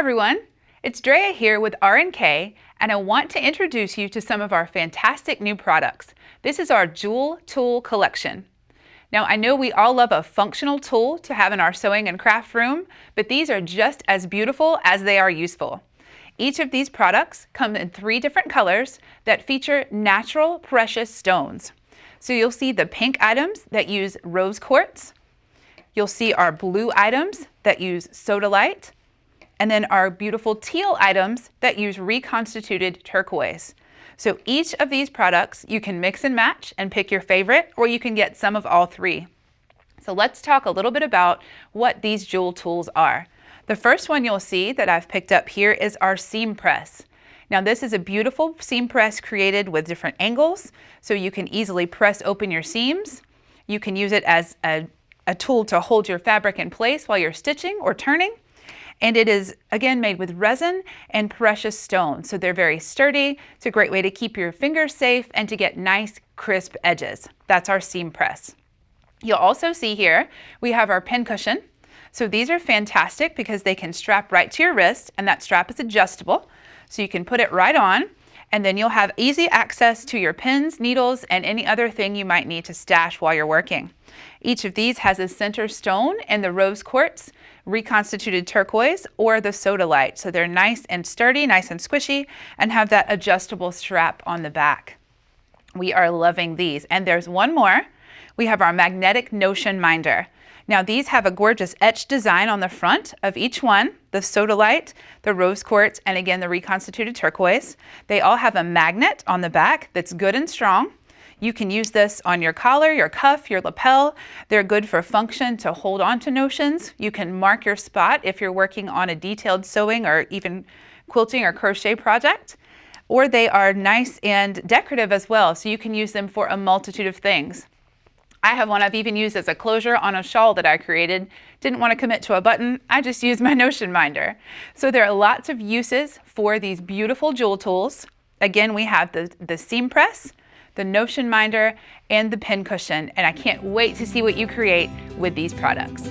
everyone, it's Drea here with R&K, and I want to introduce you to some of our fantastic new products. This is our Jewel Tool Collection. Now I know we all love a functional tool to have in our sewing and craft room, but these are just as beautiful as they are useful. Each of these products come in 3 different colors that feature natural precious stones. So you'll see the pink items that use rose quartz, you'll see our blue items that use sodalite, and then our beautiful teal items that use reconstituted turquoise. So each of these products you can mix and match and pick your favorite, or you can get some of all 3. So let's talk a little bit about what these jewel tools are. The first one you'll see that I've picked up here is our seam press. Now this is a beautiful seam press created with different angles, so you can easily press open your seams. You can use it as a tool to hold your fabric in place while you're stitching or turning. And it is, again, made with resin and precious stones. So they're very sturdy. It's a great way to keep your fingers safe and to get nice, crisp edges. That's our seam press. You'll also see here, we have our pin cushion. So these are fantastic because they can strap right to your wrist, and that strap is adjustable. So you can put it right on, and then you'll have easy access to your pins, needles, and any other thing you might need to stash while you're working. Each of these has a center stone in the rose quartz, reconstituted turquoise, or the sodalite. So they're nice and sturdy, nice and squishy, and have that adjustable strap on the back. We are loving these. And there's one more. We have our magnetic notion minder. Now these have a gorgeous etched design on the front of each one, the sodalite, the rose quartz, and again the reconstituted turquoise. They all have a magnet on the back that's good and strong. You can use this on your collar, your cuff, your lapel. They're good for function to hold on to notions. You can mark your spot if you're working on a detailed sewing or even quilting or crochet project. Or they are nice and decorative as well, so you can use them for a multitude of things. I have one I've even used as a closure on a shawl that I created. Didn't want to commit to a button, I just used my notion minder. So there are lots of uses for these beautiful jewel tools. Again, we have the seam press, the notion minder, and the pin cushion, and I can't wait to see what you create with these products.